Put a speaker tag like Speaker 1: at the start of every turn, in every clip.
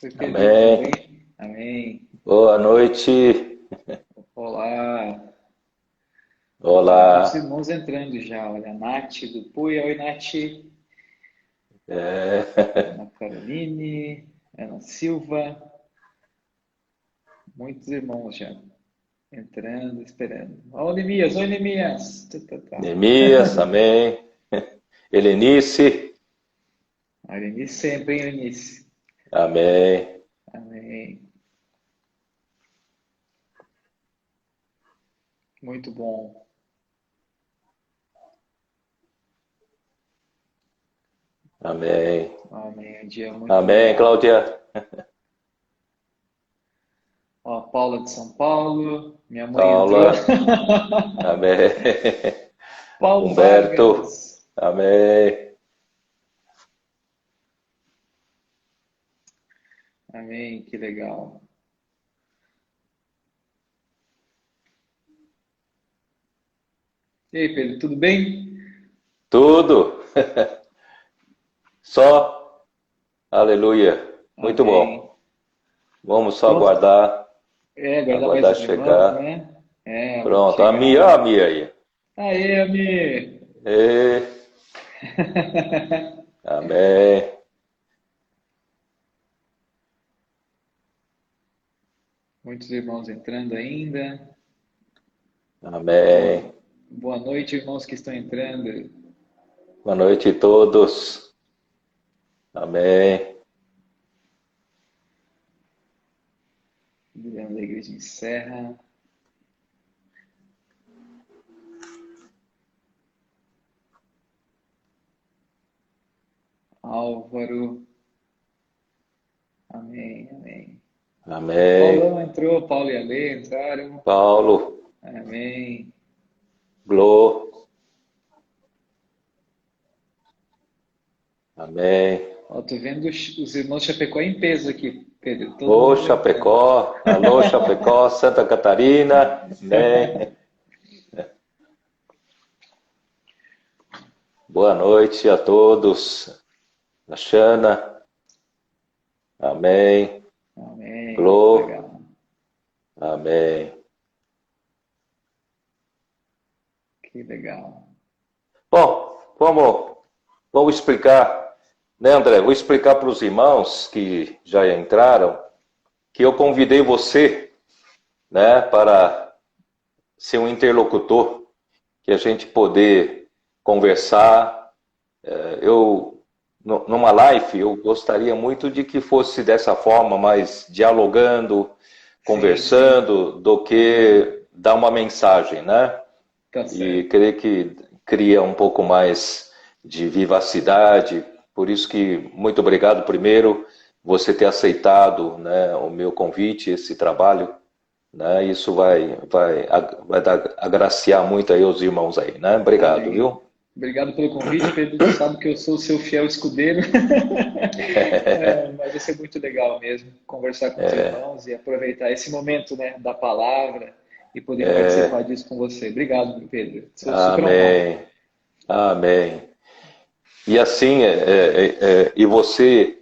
Speaker 1: Oi, Pedro, tudo
Speaker 2: Amém.
Speaker 1: bem? Amém.
Speaker 2: Boa noite.
Speaker 1: Olá. Olha, muitos
Speaker 2: Olá.
Speaker 1: irmãos entrando já. Olha, a Nath do Puia. Oi, Nath.
Speaker 2: É,
Speaker 1: Ana Caroline, Ana Silva. Muitos irmãos já entrando, esperando. Ó, Neemias. Oi, Neemias. Tá, tá, tá.
Speaker 2: Neemias, amém. Helenice,
Speaker 1: A Eunice sempre, hein, Eunice?
Speaker 2: amém.
Speaker 1: Amém. Muito bom.
Speaker 2: Amém.
Speaker 1: Amém. É um dia muito
Speaker 2: Amém,
Speaker 1: legal.
Speaker 2: Cláudia.
Speaker 1: Ó, a Paula de São Paulo. Minha mãe entrou.
Speaker 2: Paula, amém.
Speaker 1: Paulo
Speaker 2: Humberto,
Speaker 1: Vargas.
Speaker 2: amém.
Speaker 1: Amém, que legal. E aí, Pedro, tudo bem?
Speaker 2: Tudo. Só, aleluia. Muito
Speaker 1: Amém.
Speaker 2: bom. Vamos só
Speaker 1: Pronto?
Speaker 2: aguardar,
Speaker 1: É, aguardar mais
Speaker 2: aguardar
Speaker 1: os irmãos,
Speaker 2: chegar.
Speaker 1: né? É, vamos
Speaker 2: Pronto,
Speaker 1: chegar.
Speaker 2: A Mia aí.
Speaker 1: Aê, Ami!
Speaker 2: E, amém.
Speaker 1: Muitos irmãos entrando ainda. Boa,
Speaker 2: Amém.
Speaker 1: boa noite, irmãos que estão entrando.
Speaker 2: Boa noite a todos. Amém.
Speaker 1: Juliano da Igreja em Serra. Álvaro. Amém, amém.
Speaker 2: Amém.
Speaker 1: Paulão entrou, Paulo e Alê entraram.
Speaker 2: Paulo,
Speaker 1: Amém.
Speaker 2: Glô. Amém.
Speaker 1: Ó, tô vendo os irmãos Chapecó em peso aqui, Pedro. Todo
Speaker 2: Ô,
Speaker 1: mundo entrando.
Speaker 2: Chapecó. Alô, Chapecó, Santa Catarina. Amém. Boa noite a todos. Xana. Amém.
Speaker 1: Amém, que
Speaker 2: Glô.
Speaker 1: legal.
Speaker 2: Amém.
Speaker 1: Que legal.
Speaker 2: Bom, vamos explicar, né, André? Vou explicar para os irmãos que já entraram que eu convidei você, né, para ser um interlocutor, que a gente poder conversar. Eu, numa live, eu gostaria muito de que fosse dessa forma, mais dialogando,
Speaker 1: Sim, sim.
Speaker 2: conversando, do
Speaker 1: Amém.
Speaker 2: que dar uma mensagem, né?
Speaker 1: Tá
Speaker 2: E
Speaker 1: certo.
Speaker 2: creio que cria um pouco mais de vivacidade. Por isso que muito obrigado primeiro você ter aceitado, né, o meu convite, esse trabalho, né? Isso vai agraciar muito aí os irmãos aí, né? Obrigado,
Speaker 1: Amém.
Speaker 2: viu?
Speaker 1: Obrigado pelo convite, Pedro. Tu sabe que eu sou o seu fiel escudeiro. É, mas vai ser muito legal mesmo conversar com os irmãos e aproveitar esse momento, né, da palavra e poder participar disso com você. Obrigado, Pedro. Sou super honrado.
Speaker 2: Amém, amém. E assim, e você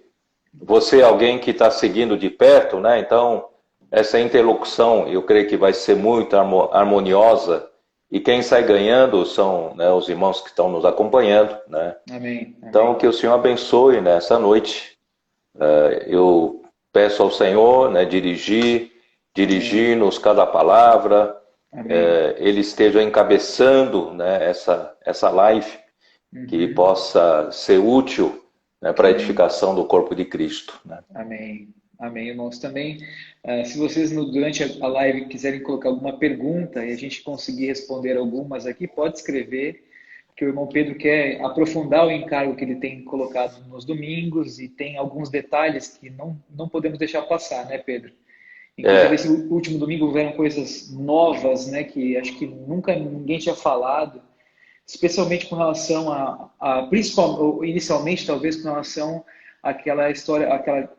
Speaker 2: é alguém que está seguindo de perto, né? Então, essa interlocução, eu creio que vai ser muito harmoniosa. E quem sai ganhando são, né, os irmãos que estão nos acompanhando, né?
Speaker 1: Amém.
Speaker 2: Então, que
Speaker 1: Amém.
Speaker 2: o Senhor abençoe nessa noite. Eu peço ao Senhor, né,
Speaker 1: Amém.
Speaker 2: dirigir-nos cada palavra,
Speaker 1: Amém.
Speaker 2: Ele esteja encabeçando, né, essa live, que
Speaker 1: Uhum.
Speaker 2: possa ser útil, né, para a
Speaker 1: Amém.
Speaker 2: edificação do corpo de Cristo, né?
Speaker 1: Amém. Amém, irmãos. Também, se vocês durante a live quiserem colocar alguma pergunta e a gente conseguir responder algumas aqui, pode escrever, que o irmão Pedro quer aprofundar o encargo que ele tem colocado nos domingos e tem alguns detalhes que não podemos deixar passar, né, Pedro? Inclusive, esse
Speaker 2: É,
Speaker 1: último domingo houveram coisas novas, né, que acho que nunca ninguém tinha falado, especialmente com relação inicialmente talvez com relação àquela história, àquela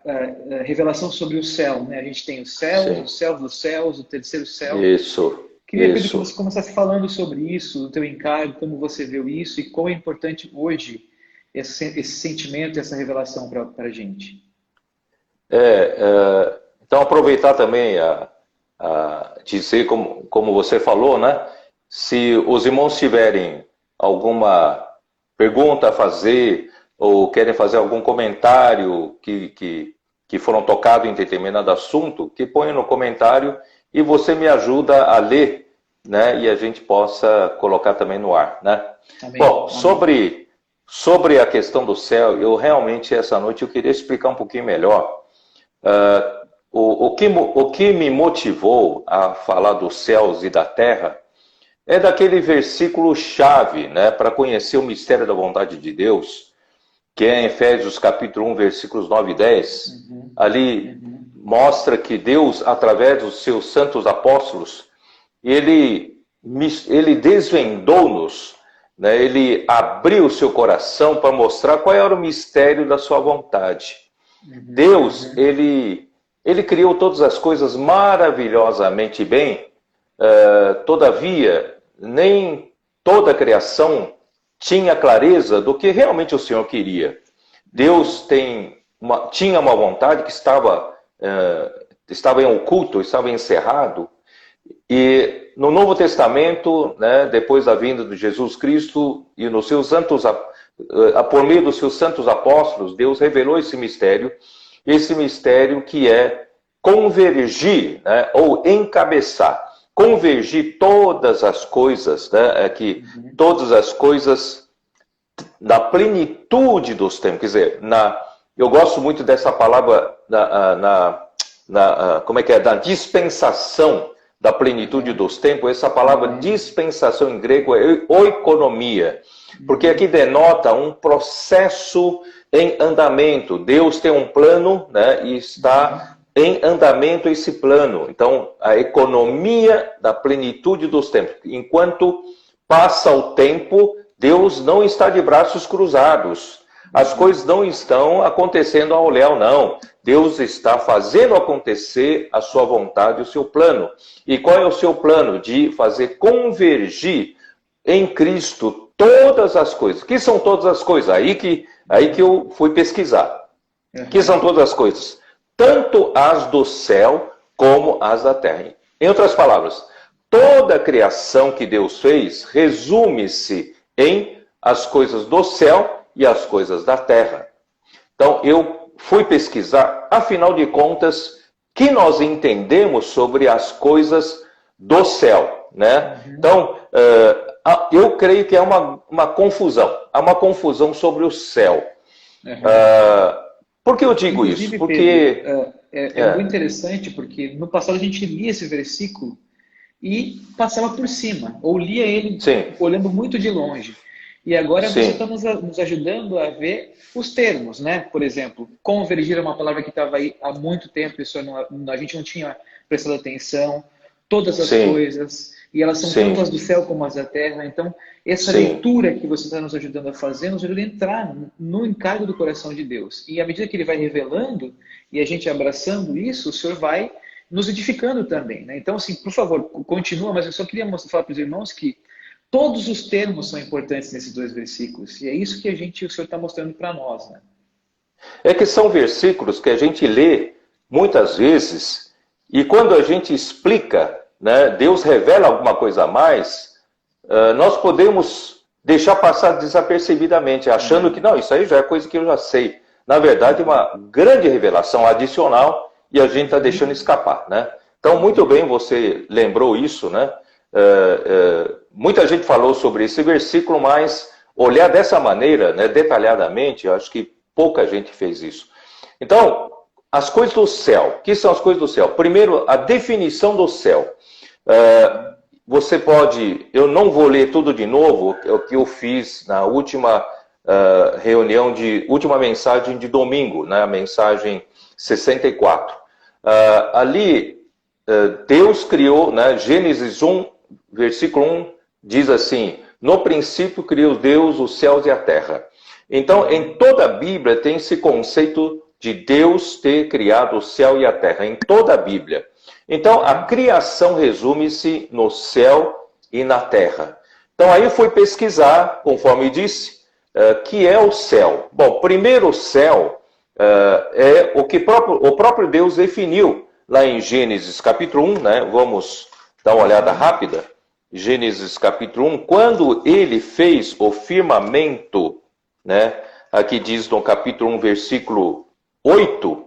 Speaker 1: revelação sobre o céu, né? A gente tem
Speaker 2: sim.
Speaker 1: os céus dos céus, o terceiro céu.
Speaker 2: Isso,
Speaker 1: Queria, Pedro, que você
Speaker 2: isso.
Speaker 1: começasse falando sobre isso, o teu encargo, como você viu isso e quão é importante hoje esse sentimento, essa revelação para a gente.
Speaker 2: Então, aproveitar também a dizer, como você falou, né? Se os irmãos tiverem alguma pergunta a fazer, ou querem fazer algum comentário que foram tocados em determinado assunto, que ponham no comentário e você me ajuda a ler, né? E a gente possa colocar também no ar, né?
Speaker 1: Amém.
Speaker 2: Bom,
Speaker 1: Amém.
Speaker 2: sobre a questão do céu, eu realmente, essa noite, eu queria explicar um pouquinho melhor. O que me motivou a falar dos céus e da terra é daquele versículo-chave, né, para conhecer o mistério da vontade de Deus, que é em Efésios capítulo 1, versículos 9 e 10. Ali mostra que Deus, através dos seus santos apóstolos, ele desvendou-nos, né, ele abriu o seu coração para mostrar qual era o mistério da sua vontade. Deus, ele criou todas as coisas maravilhosamente bem, todavia, nem toda a criação tinha clareza do que realmente o Senhor queria. Deus tinha uma vontade que estava em oculto, estava encerrado, e no Novo Testamento, né, depois da vinda de Jesus Cristo e nos seus santos, por meio dos seus santos apóstolos, Deus revelou esse mistério que é convergir, né, ou encabeçar, convergir todas as coisas, né, todas as coisas da plenitude dos tempos. Quer dizer, eu gosto muito dessa palavra, da dispensação da plenitude dos tempos. Essa palavra dispensação em grego é oikonomia, porque aqui denota um processo em andamento. Deus tem um plano, né, e está em andamento esse plano. Então, a economia da plenitude dos tempos. Enquanto passa o tempo, Deus não está de braços cruzados. As coisas não estão acontecendo ao léu, não. Deus está fazendo acontecer a sua vontade, o seu plano. E qual é o seu plano? De fazer convergir em Cristo todas as coisas. O que são todas as coisas? Aí que eu fui pesquisar. O que são todas as coisas? Tanto as do céu como as da terra. Em outras palavras, toda a criação que Deus fez resume-se em as coisas do céu e as coisas da terra. Então, eu fui pesquisar, afinal de contas, que nós entendemos sobre as coisas do céu, né? Então, eu creio que é uma confusão. Há uma confusão sobre o céu. Por que eu digo
Speaker 1: Inclusive,
Speaker 2: isso? Porque
Speaker 1: Pedro, é muito interessante, porque no passado a gente lia esse versículo e passava por cima, ou lia ele olhando muito de longe. E agora você está nos ajudando a ver os termos, né? Por exemplo, convergir é uma palavra que estava aí há muito tempo, a gente não tinha prestado atenção, todas as coisas, e elas são tanto as do céu como as da terra. Então, essa leitura que você está nos ajudando a fazer, nos ajuda a entrar no encargo do coração de Deus. E à medida que ele vai revelando, e a gente abraçando isso, o Senhor vai nos edificando também, né? Então, assim, por favor, continua, mas eu só queria falar para os irmãos que todos os termos são importantes nesses dois versículos. E é isso que o Senhor está mostrando para nós, né?
Speaker 2: É que são versículos que a gente lê muitas vezes, e quando a gente explica, né, Deus revela alguma coisa a mais, nós podemos deixar passar desapercebidamente, achando que não, isso aí já é coisa que eu já sei. Na verdade, é uma grande revelação adicional e a gente está deixando escapar, né? Então, muito bem, você lembrou isso, né? Muita gente falou sobre esse versículo, mas olhar dessa maneira, né, detalhadamente, eu acho que pouca gente fez isso. Então, as coisas do céu. O que são as coisas do céu? Primeiro, a definição do céu. Você pode... Eu não vou ler tudo de novo, o que eu fiz na última última mensagem de domingo, né, a mensagem 64. Ali, Deus criou, né, Gênesis 1, versículo 1, diz assim: no princípio criou Deus os céus e a terra. Então, em toda a Bíblia tem esse conceito de Deus ter criado o céu e a terra, em toda a Bíblia. Então, a criação resume-se no céu e na terra. Então, aí eu fui pesquisar, conforme disse, que é o céu. Bom, primeiro o céu é o que o próprio Deus definiu lá em Gênesis capítulo 1, né? Vamos dar uma olhada rápida. Gênesis capítulo 1, quando ele fez o firmamento, né? Aqui diz no capítulo 1, versículo 8,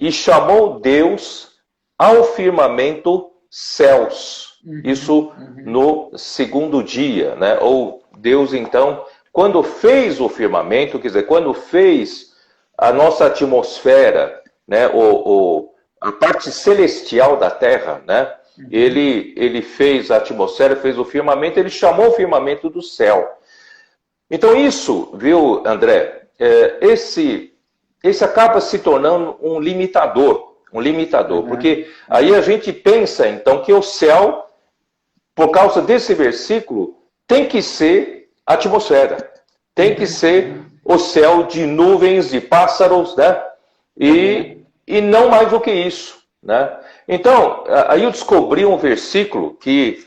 Speaker 2: e chamou Deus ao firmamento céus. Isso no segundo dia, né? Ou Deus, então, quando fez o firmamento, quer dizer, quando fez a nossa atmosfera, né? A parte celestial da Terra, né? Ele fez a atmosfera, fez o firmamento, ele chamou o firmamento do céu. Então isso, viu, André, esse acaba se tornando um limitador, porque aí a gente pensa, então, que o céu, por causa desse versículo, tem que ser a atmosfera, tem que ser o céu de nuvens, de pássaros, né? E não mais do que isso, né? Então, aí eu descobri um versículo que,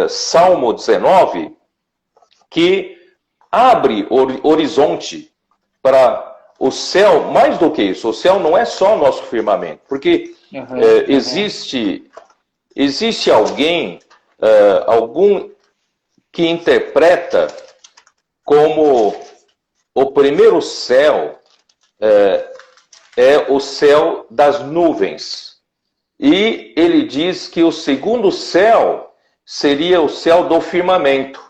Speaker 2: Salmo 19, que abre horizonte para o céu, mais do que isso. O céu não é só o nosso firmamento, porque existe alguém, algum que interpreta como o primeiro céu é o céu das nuvens. E ele diz que o segundo céu seria o céu do firmamento.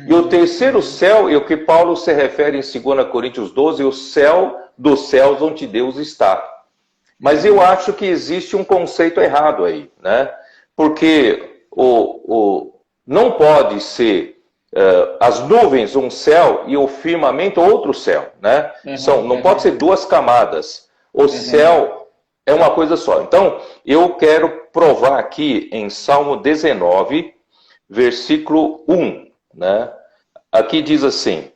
Speaker 2: E o terceiro céu é o que Paulo se refere em 2 Coríntios 12, o céu dos céus onde Deus está. Mas eu acho que existe um conceito errado aí, né? Porque não pode ser as nuvens um céu e o firmamento outro céu, né? Não pode ser duas camadas. O céu é uma coisa só. Então, eu quero provar aqui em Salmo 19, versículo 1, né? Aqui diz assim: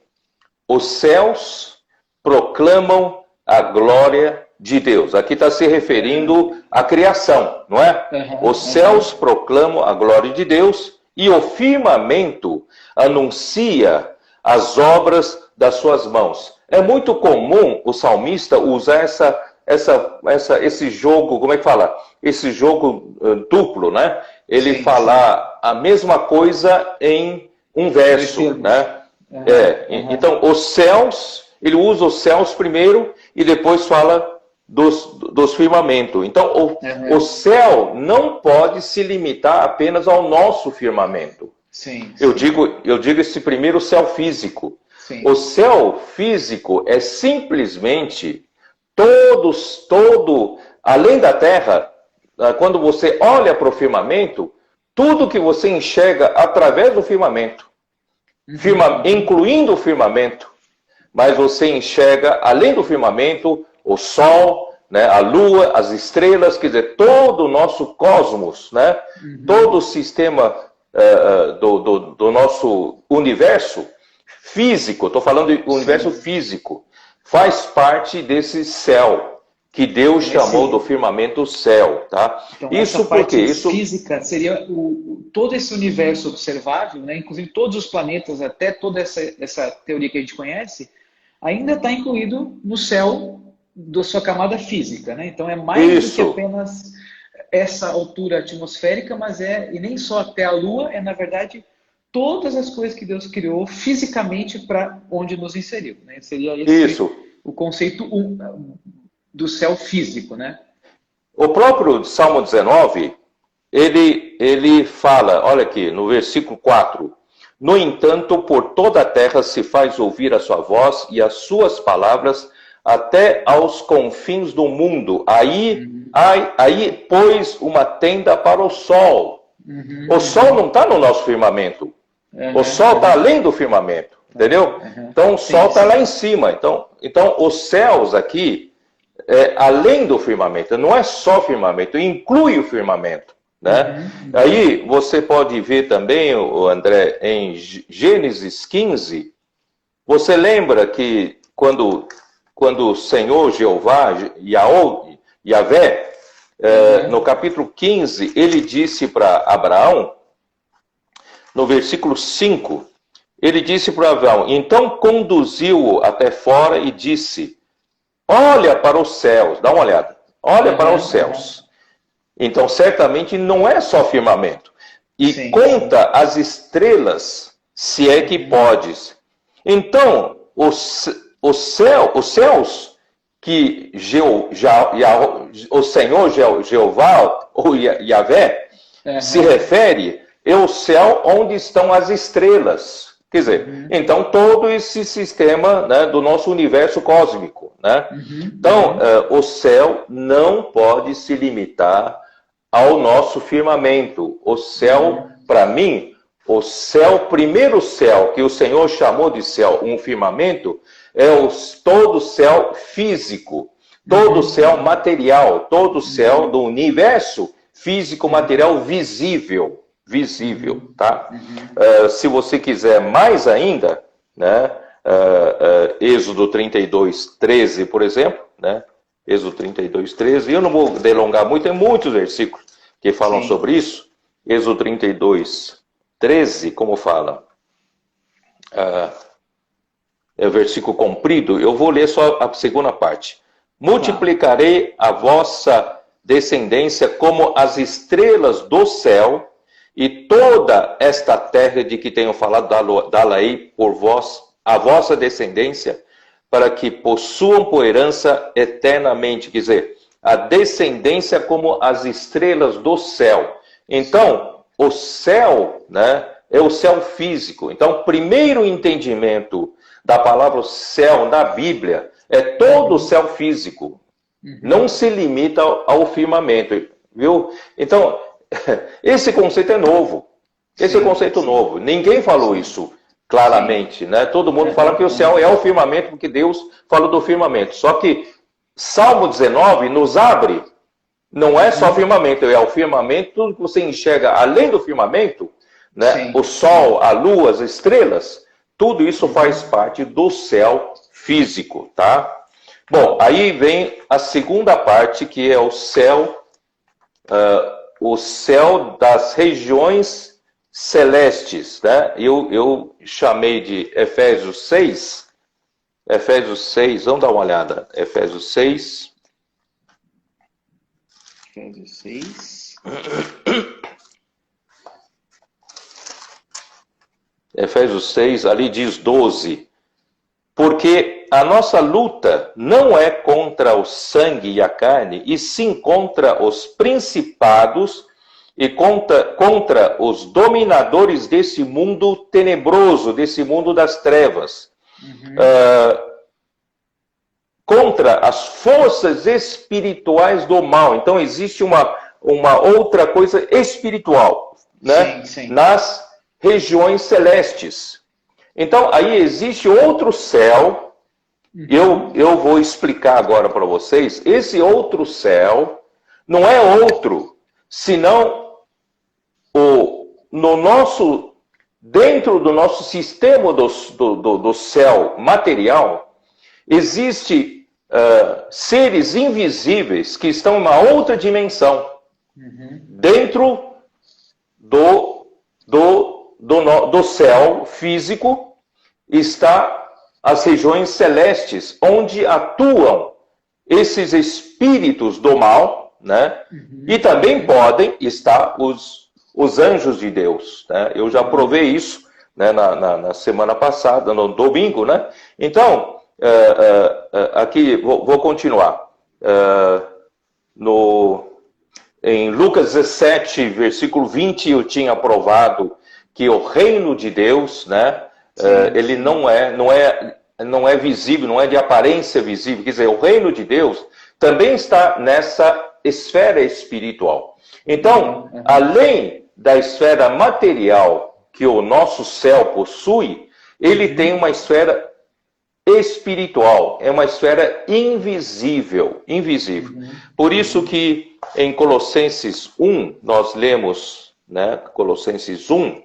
Speaker 2: os céus proclamam a glória de Deus. Aqui está se referindo à criação, não é? Os céus proclamam a glória de Deus e o firmamento anuncia as obras das suas mãos. É muito comum o salmista usar esse jogo, como é que fala? Esse jogo duplo, né? Ele falar a mesma coisa em um verso, né? Então, os céus, ele usa os céus primeiro e depois fala dos firmamentos. Então, o céu não pode se limitar apenas ao nosso firmamento. Eu digo esse primeiro céu físico. O céu físico é simplesmente além da terra, quando você olha para o firmamento, tudo que você enxerga através do firmamento, incluindo o firmamento, mas você enxerga, além do firmamento, o sol, né, a lua, as estrelas, quer dizer, todo o nosso cosmos, né, todo o sistema do nosso universo físico, estou falando do universo físico, faz parte desse céu que Deus chamou do firmamento céu, tá?
Speaker 1: Então, isso porque isso física seria todo esse universo observável, né? Inclusive todos os planetas, até toda essa teoria que a gente conhece, ainda está incluído no céu da sua camada física, né? Então é mais do que apenas essa altura atmosférica, mas e nem só até a Lua, na verdade todas as coisas que Deus criou fisicamente para onde nos inseriu, né? Seria esse o conceito do céu físico, né?
Speaker 2: O próprio Salmo 19, ele fala, olha aqui, no versículo 4, no entanto, por toda a terra se faz ouvir a sua voz e as suas palavras até aos confins do mundo. Aí pôs uma tenda para o sol. O sol não está no nosso firmamento. O sol está além do firmamento, entendeu? Então o sol está lá em cima. Então os céus aqui, além do firmamento, não é só firmamento, inclui o firmamento, né? Aí você pode ver também, André, em Gênesis 15, você lembra que quando o Senhor Jeová, Yahvé, no capítulo 15, ele disse para Abraão, no versículo 5, ele disse para Abraão, então conduziu-o até fora e disse, olha para os céus, dá uma olhada, olha para os céus. Então, certamente não é só firmamento. E conta as estrelas, se é que podes. Então, os céus que o Senhor Jeová, ou Yahvé, se refere, é o céu onde estão as estrelas. Quer dizer, então todo esse sistema, né, do nosso universo cósmico. Né? Então, o céu não pode se limitar ao nosso firmamento. O céu, para mim, o primeiro céu, que o Senhor chamou de céu, um firmamento, é todo o céu físico, todo o céu material, todo o céu do universo físico, material visível. Tá? Se você quiser mais ainda, né, Êxodo 32, 13, por exemplo, né? Êxodo 32, 13, eu não vou delongar muito, tem muitos versículos que falam sobre isso. Êxodo 32, 13, como fala? É o versículo comprido, eu vou ler só a segunda parte. Multiplicarei a vossa descendência como as estrelas do céu, e toda esta terra de que tenho falado, dá-la-ei por vós, a vossa descendência, para que possuam por herança eternamente. Quer dizer, a descendência como as estrelas do céu. Então, o céu, né, é o céu físico. Então, o primeiro entendimento da palavra céu na Bíblia é todo o céu físico. Não se limita ao firmamento, viu? Então, esse conceito é novo. Esse é um conceito novo. Ninguém falou isso claramente, né? Todo mundo fala que o céu é o firmamento, porque Deus falou do firmamento. Só que Salmo 19 nos abre, não é só firmamento, é o firmamento, tudo que você enxerga além do firmamento, né? O sol, a lua, as estrelas, tudo isso faz parte do céu físico, tá? Bom, aí vem a segunda parte, que é o céu das regiões celestes, né? Eu chamei de Efésios 6. Efésios 6, vamos dar uma olhada. Efésios 6.
Speaker 1: Efésios 6.
Speaker 2: Efésios 6, ali diz 12. Porque a nossa luta não é contra o sangue e a carne, e sim contra os principados e contra os dominadores desse mundo tenebroso, desse mundo das trevas. Contra as forças espirituais do mal. Então existe uma outra coisa espiritual, né? Nas regiões celestes. Então aí existe outro céu. Eu vou explicar agora para vocês. Esse outro céu não é outro, senão dentro do nosso sistema do céu material, existe seres invisíveis que estão em uma outra dimensão. Dentro do céu físico está as regiões celestes, onde atuam esses espíritos do mal, né? E também podem estar os anjos de Deus, né? Eu já provei isso, né, na semana passada, no domingo, né? Então, aqui, vou continuar. Em Lucas 17, versículo 20, eu tinha provado que o reino de Deus, né? Ele não é visível, não é de aparência visível. Quer dizer, o reino de Deus também está nessa esfera espiritual. Então, além da esfera material que o nosso céu possui, ele tem uma esfera espiritual, é uma esfera invisível. Por isso que em Colossenses 1, nós lemos, né, Colossenses 1,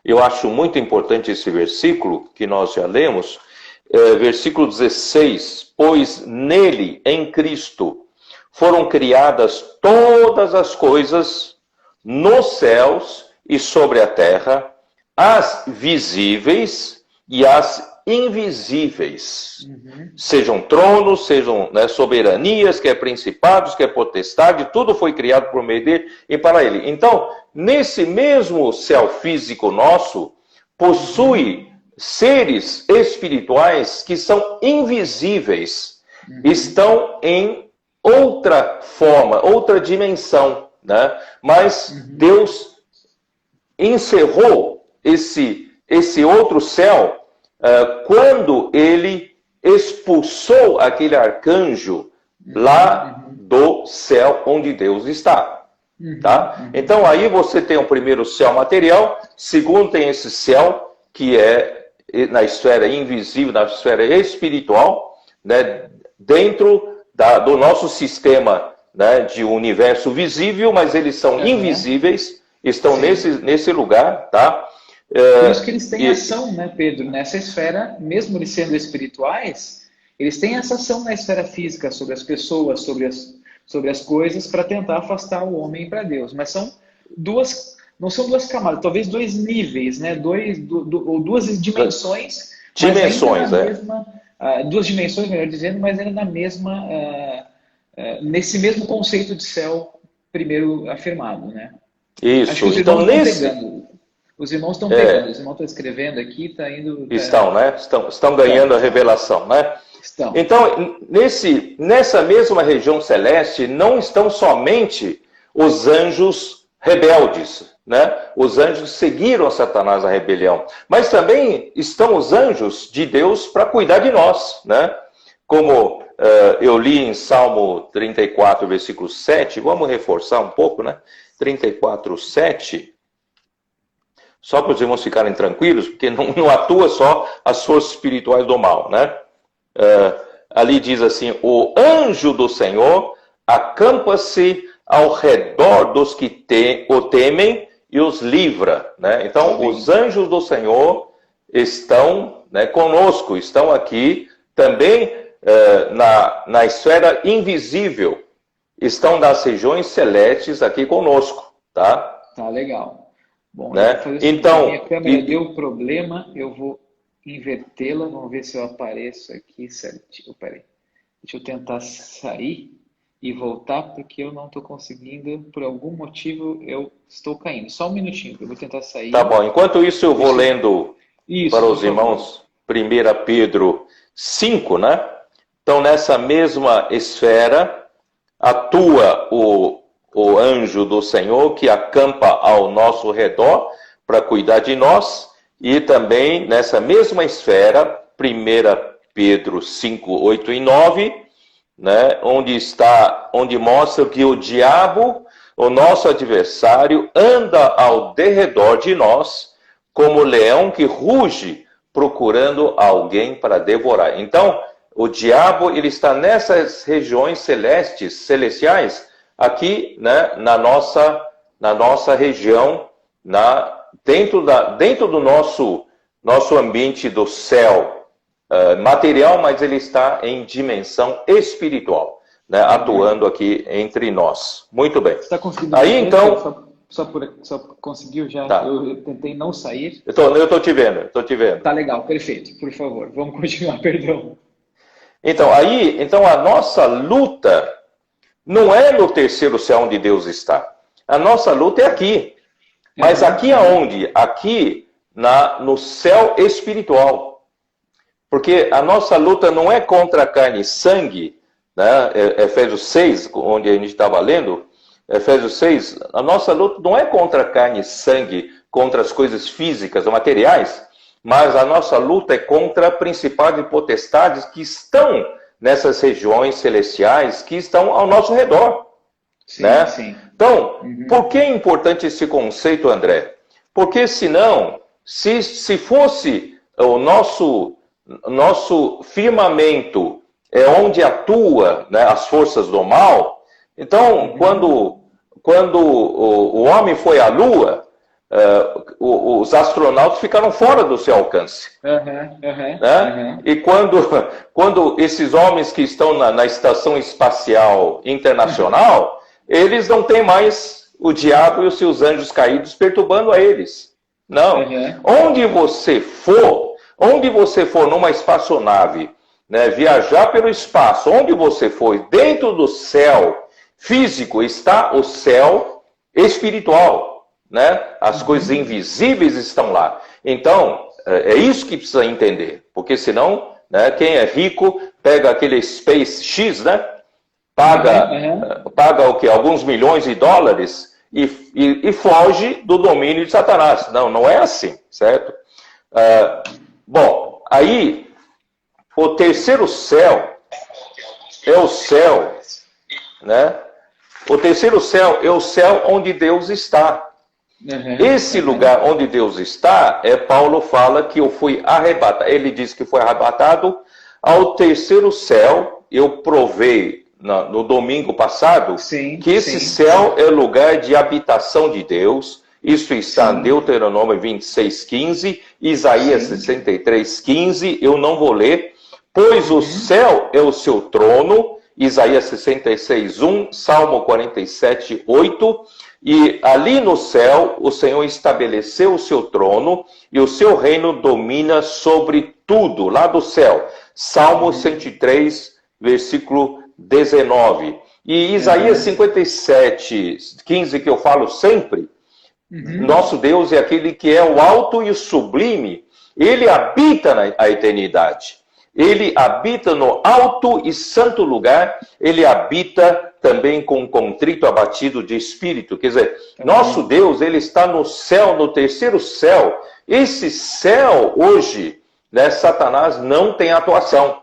Speaker 2: eu acho muito importante esse versículo, que nós já lemos, versículo 16, pois nele, em Cristo, foram criadas todas as coisas nos céus e sobre a terra, as visíveis e as invisíveis. Sejam tronos, sejam, né, soberanias, quer principados, quer potestade, tudo foi criado por meio dele e para ele. Então, nesse mesmo céu físico nosso, possui seres espirituais que são invisíveis, estão em outra forma, outra dimensão, né? Mas Deus encerrou esse outro céu quando ele expulsou aquele arcanjo lá do céu onde Deus está. Tá? Então aí você tem o primeiro céu material, segundo tem esse céu que é na esfera invisível, na esfera espiritual, né? Dentro do nosso sistema, né, de universo visível, mas eles são invisíveis, estão nesse lugar, tá?
Speaker 1: Por isso que eles têm ação, né, Pedro? Nessa esfera, mesmo eles sendo espirituais, eles têm essa ação na esfera física, sobre as pessoas, sobre as coisas, para tentar afastar o homem para Deus. Mas são não são duas camadas, talvez dois níveis, né? Ou duas dimensões.
Speaker 2: Dimensões,
Speaker 1: duas dimensões, melhor dizendo, mas ainda na mesma, nesse mesmo conceito de céu primeiro afirmado, né?
Speaker 2: Isso.
Speaker 1: Acho que os irmãos estão pegando. Os irmãos estão pegando, os irmãos estão escrevendo aqui, está indo...
Speaker 2: Estão, né? Estão ganhando a revelação, né?
Speaker 1: Estão.
Speaker 2: Então, nessa mesma região celeste, não estão somente os anjos rebeldes, né? Os anjos seguiram Satanás na rebelião, mas também estão os anjos de Deus para cuidar de nós, né? Como eu li em Salmo 34, versículo 7, vamos reforçar um pouco, né? 34, 7... Só para os irmãos ficarem tranquilos, porque não atua só as forças espirituais do mal, né? Ali diz assim, o anjo do Senhor acampa-se ao redor dos que o temem e os livra, né? Então, os anjos do Senhor estão, né, conosco, estão aqui também na esfera invisível, estão nas regiões celestes aqui conosco, tá?
Speaker 1: Tá, legal. Bom,
Speaker 2: né?
Speaker 1: Então, minha câmera deu problema, eu vou invertê-la, vamos ver se eu apareço aqui certinho. Peraí, deixa eu tentar sair e voltar, porque eu não estou conseguindo, por algum motivo eu estou caindo. Só um minutinho, eu vou tentar sair.
Speaker 2: Tá bom, enquanto isso eu vou lendo para os irmãos 1 Pedro 5, né? Então, nessa mesma esfera, atua o anjo do Senhor que acampa ao nosso redor para cuidar de nós, e também nessa mesma esfera, 1 Pedro 5, 8 e 9, né, onde mostra que o diabo, o nosso adversário, anda ao derredor de nós como leão que ruge procurando alguém para devorar. Então, o diabo, ele está nessas regiões celestiais, aqui, né, na nossa região, dentro do nosso ambiente do céu material, mas ele está em dimensão espiritual, né, atuando aqui entre nós. Muito bem.
Speaker 1: Você está conseguindo?
Speaker 2: Aí, então...
Speaker 1: Só conseguiu já?
Speaker 2: Tá.
Speaker 1: Eu tentei não sair.
Speaker 2: Eu estou te vendo.
Speaker 1: Tá legal, perfeito. Por favor, vamos continuar, perdão.
Speaker 2: Então, a nossa luta não é no terceiro céu onde Deus está. A nossa luta é aqui. Mas aqui aonde? Aqui no céu espiritual. Porque a nossa luta não é contra carne e sangue, né? Efésios 6, onde a gente estava lendo, Efésios 6, a nossa luta não é contra carne e sangue, contra as coisas físicas ou materiais, mas a nossa luta é contra principados e potestades que estão nessas regiões celestiais, que estão ao nosso redor.
Speaker 1: Sim,
Speaker 2: né?
Speaker 1: sim.
Speaker 2: Então, por que é importante esse conceito, André? Porque senão, se fosse o nosso firmamento onde atua, né, as forças do mal, então, quando o homem foi à Lua, os astronautas ficaram fora do seu alcance. Né? E quando esses homens que estão na Estação Espacial Internacional, eles não têm mais o diabo e os seus anjos caídos perturbando a eles. Não. Onde você for, onde você for numa espaçonave, né, viajar pelo espaço, onde você for, dentro do céu físico está o céu espiritual, né? As coisas invisíveis estão lá. Então, é isso que precisa entender, porque senão, né, quem é rico pega aquele Space X, né? Paga o quê? Alguns milhões de dólares e foge do domínio de Satanás. Não, não é assim, certo? Bom, aí o terceiro céu é o céu, né? O terceiro céu é o céu onde Deus está. Esse lugar onde Deus está, Paulo fala que eu fui arrebatado. Ele diz que foi arrebatado ao terceiro céu. Eu provei no domingo passado que esse céu é lugar de habitação de Deus. Isso está em Deuteronômio 26:15, Isaías 63:15. Eu não vou ler. Pois o céu é o seu trono, Isaías 66:1, Salmo 47:8. E ali no céu, o Senhor estabeleceu o seu trono e o seu reino domina sobre tudo, lá do céu. Salmo 103, versículo 19. E Isaías 57:15, que eu falo sempre, nosso Deus é aquele que é o alto e o sublime. Ele habita na eternidade. Ele habita no alto e santo lugar, ele habita também com contrito abatido de espírito. Quer dizer, nosso Deus, ele está no céu, no terceiro céu. Esse céu, hoje, né, Satanás não tem atuação.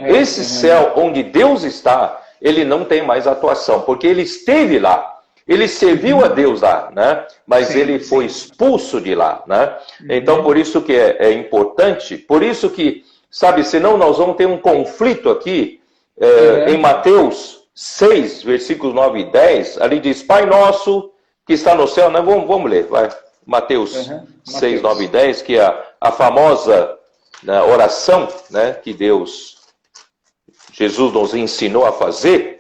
Speaker 2: Esse céu onde Deus está, ele não tem mais atuação, porque ele esteve lá. Ele serviu a Deus lá, né? Mas ele foi expulso de lá, né? Então, por isso que é importante, por isso que, sabe, senão nós vamos ter um conflito aqui, em Mateus 6, versículos 9 e 10, ali diz, Pai nosso que está no céu, né? Vamos ler, vai. Mateus 6, 9 e 10, que é a famosa, né, oração, né, que Jesus nos ensinou a fazer,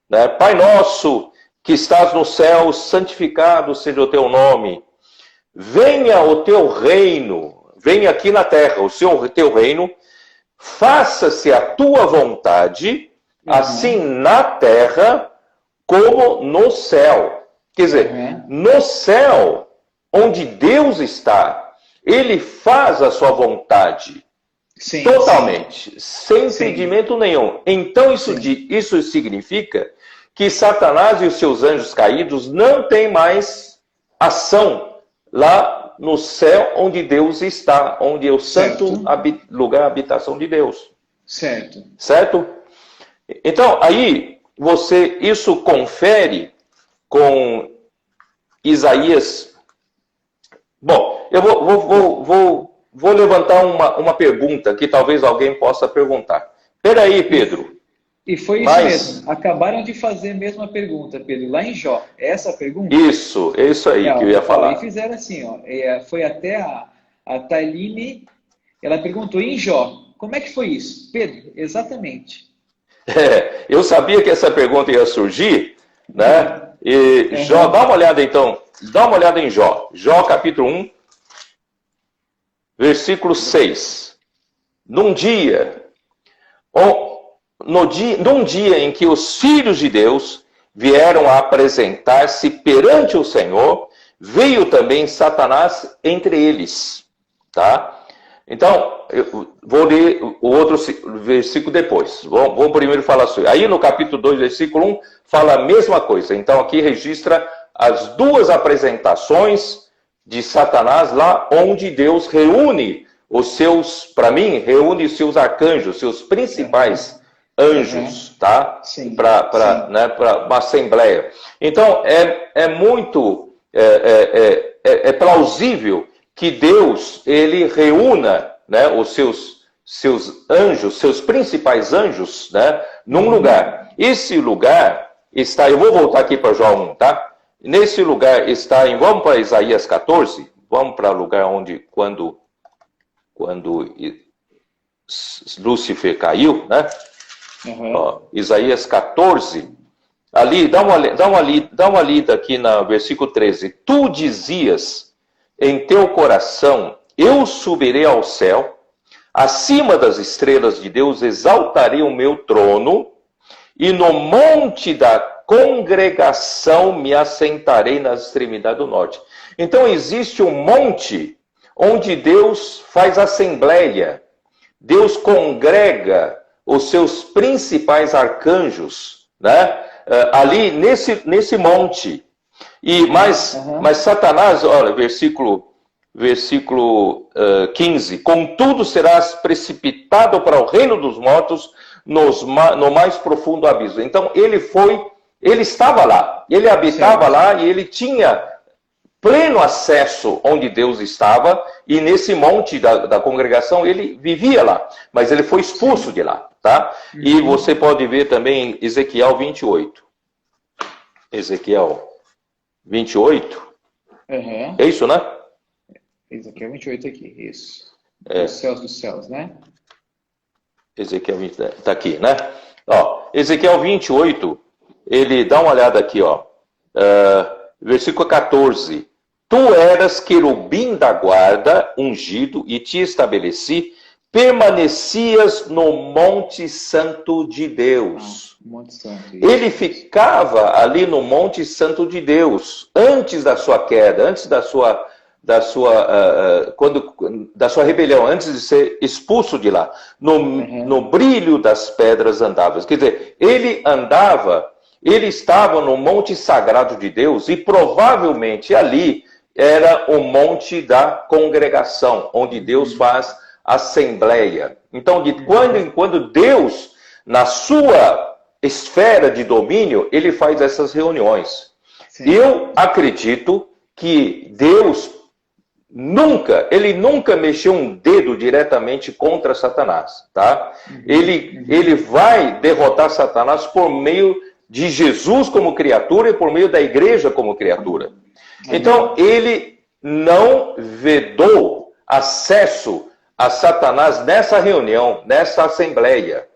Speaker 2: né? Pai nosso que estás no céu, santificado seja o teu nome, venha o teu reino, venha aqui na terra o teu reino, faça-se a tua vontade, assim na terra como no céu. Quer dizer, no céu, onde Deus está, ele faz a sua vontade totalmente, sem impedimento nenhum. Então isso significa que Satanás e os seus anjos caídos não têm mais ação lá no céu onde Deus está, onde é o santo lugar, a habitação de Deus. Certo? Então, aí, isso confere com Isaías. Bom, eu vou levantar uma pergunta que talvez alguém possa perguntar. Peraí, Pedro.
Speaker 1: E foi isso mesmo. Acabaram de fazer a mesma pergunta, Pedro, lá em Jó. É essa a pergunta?
Speaker 2: Isso aí que eu ia falar.
Speaker 1: E fizeram assim, ó. Foi até a Thaline, ela perguntou em Jó. Como é que foi isso? Pedro, exatamente.
Speaker 2: Eu sabia que essa pergunta ia surgir, né? E Jó, dá uma olhada então. Dá uma olhada em Jó. Jó capítulo 1, versículo 6. Num dia em que os filhos de Deus vieram a apresentar-se perante o Senhor, veio também Satanás entre eles. Tá? Então, eu vou ler o outro versículo depois. Vamos primeiro falar sobre. Aí no capítulo 2, versículo 1, fala a mesma coisa. Então aqui registra as duas apresentações de Satanás lá onde Deus reúne reúne os seus arcanjos, seus principais anjos, tá? Para uma assembleia. Então, é muito plausível que Deus, ele reúna, né, os seus anjos, seus principais anjos, né, num lugar. Esse lugar está, eu vou voltar aqui para Jó 1, tá? Nesse lugar está vamos para Isaías 14, vamos para o lugar onde, quando Lúcifer caiu, né? Ó, Isaías 14, ali, dá uma lida aqui no versículo 13. Tu dizias em teu coração, eu subirei ao céu, acima das estrelas de Deus exaltarei o meu trono, e no monte da congregação me assentarei nas extremidades do norte. Então existe um monte onde Deus faz assembleia, Deus congrega os seus principais arcanjos, né? Ali nesse monte. Mas Satanás, olha, versículo 15, contudo serás precipitado para o reino dos mortos no mais profundo abismo. Então ele estava lá, ele habitava lá e ele tinha pleno acesso onde Deus estava, e nesse monte da congregação ele vivia lá, mas ele foi expulso de lá, tá? E você pode ver também Ezequiel 28. Ezequiel 28. É isso, né?
Speaker 1: Ezequiel 28 aqui, isso.
Speaker 2: É.
Speaker 1: Os céus dos céus, né?
Speaker 2: Ezequiel 20, tá aqui, né? Ó, Ezequiel 28, ele dá uma olhada aqui, ó. Versículo 14. Tu eras querubim da guarda, ungido, e te estabeleci, permanecias no Monte Santo de Deus.
Speaker 1: Monte Santo.
Speaker 2: Ele ficava ali no Monte Santo de Deus, antes da sua queda, antes da sua rebelião, antes de ser expulso de lá, no brilho das pedras andavas. Quer dizer, ele estava no monte sagrado de Deus, e provavelmente ali era o monte da congregação, onde Deus faz assembleia. Então, de quando em quando Deus, na sua esfera de domínio, ele faz essas reuniões. Sim. Eu acredito que Deus ele nunca mexeu um dedo diretamente contra Satanás, tá? Ele vai derrotar Satanás por meio de Jesus como criatura e por meio da igreja como criatura. Então, ele não vedou acesso a Satanás nessa reunião, nessa assembleia.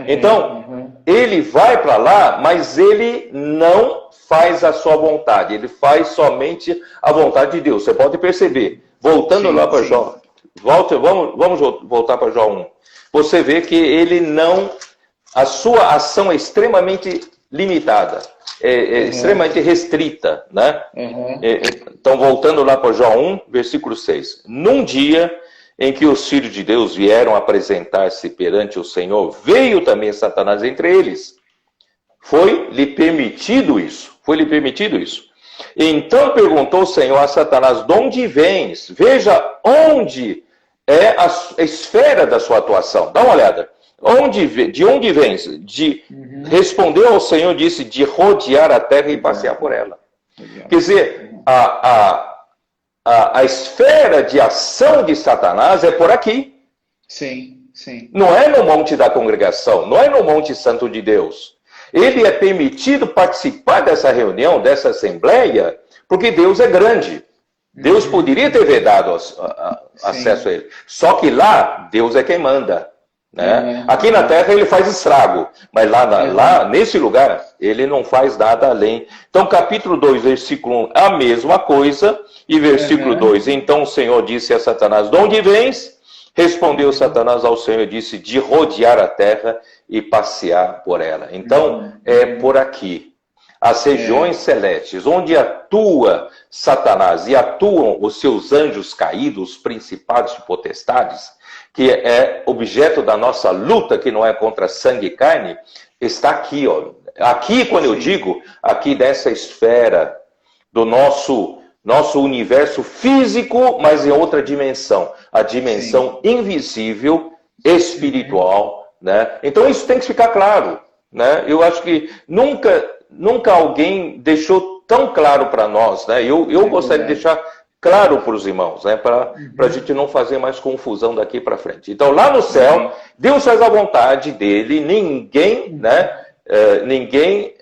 Speaker 2: Então, ele vai para lá, mas ele não faz a sua vontade, ele faz somente a vontade de Deus. Você pode perceber, voltando lá para Jó, vamos voltar para Jó 1. Você vê que ele não, a sua ação é extremamente limitada, extremamente restrita, né? Então, voltando lá para Jó 1, versículo 6. Num dia em que os filhos de Deus vieram apresentar-se perante o Senhor, veio também Satanás entre eles. Foi-lhe permitido isso. Então perguntou o Senhor a Satanás: de onde vens? Veja onde é a esfera da sua atuação. Dá uma olhada. De onde vens? Respondeu ao Senhor, disse, de rodear a terra e passear por ela. Quer dizer, a esfera de ação de Satanás é por aqui.
Speaker 1: Sim.
Speaker 2: Não é no monte da congregação, não é no monte santo de Deus. Ele é permitido participar dessa reunião, dessa assembleia, porque Deus é grande. Deus poderia ter vedado acesso a ele. Só que lá, Deus é quem manda. Né? Aqui na terra ele faz estrago, mas lá nesse lugar ele não faz nada além. Então capítulo 2, versículo 1, a mesma coisa, e versículo 2, então o Senhor disse a Satanás: de onde vens? Respondeu Satanás ao Senhor e disse: de rodear a terra e passear por ela. Então é por aqui, as regiões celestes, onde atua Satanás e atuam os seus anjos caídos, os principados e potestades, que é objeto da nossa luta, que não é contra sangue e carne, está aqui, ó. Aqui, quando eu digo, aqui dessa esfera do nosso universo físico, mas em outra dimensão, a dimensão invisível, espiritual, né? Então isso tem que ficar claro, né? Eu acho que nunca alguém deixou tão claro para nós, né? Eu gostaria de deixar claro para os irmãos, né? Para a gente não fazer mais confusão daqui para frente. Então, lá no céu, Deus faz a vontade dele, ninguém, né? Ninguém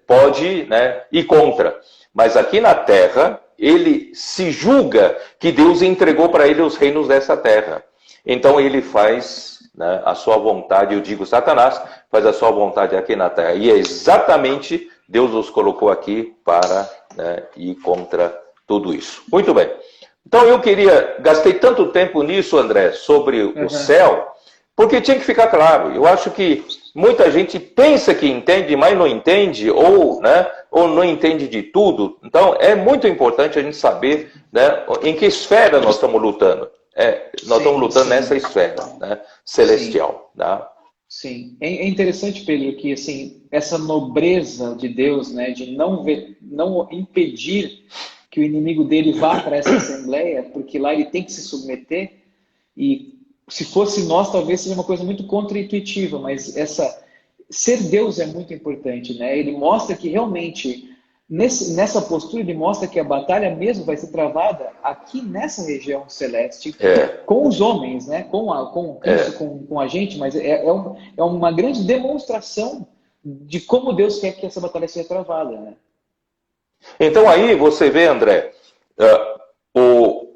Speaker 2: pode, né, ir contra. Mas aqui na terra, ele se julga que Deus entregou para ele os reinos dessa terra. Então, ele faz, né, a sua vontade, eu digo Satanás, faz a sua vontade aqui na terra. E é exatamente Deus nos colocou aqui para, né, ir contra tudo isso. Muito bem. Então gastei tanto tempo nisso, André, sobre o céu, porque tinha que ficar claro. Eu acho que muita gente pensa que entende, mas não entende, ou não entende de tudo. Então, é muito importante a gente saber, né, em que esfera nós estamos lutando. Nós estamos lutando nessa esfera, né, celestial.
Speaker 1: Sim.
Speaker 2: Né?
Speaker 1: Sim, é interessante, Pedro, que assim, essa nobreza de Deus, né, de não impedir que o inimigo dele vá para essa assembleia, porque lá ele tem que se submeter, e se fosse nós, talvez seja uma coisa muito contra-intuitiva, mas ser Deus é muito importante, né? Ele mostra que realmente, nessa postura, ele mostra que a batalha mesmo vai ser travada aqui nessa região celeste, com os homens, né? Com Cristo, com a gente, mas é uma grande demonstração de como Deus quer que essa batalha seja travada, né?
Speaker 2: Então aí você vê, André,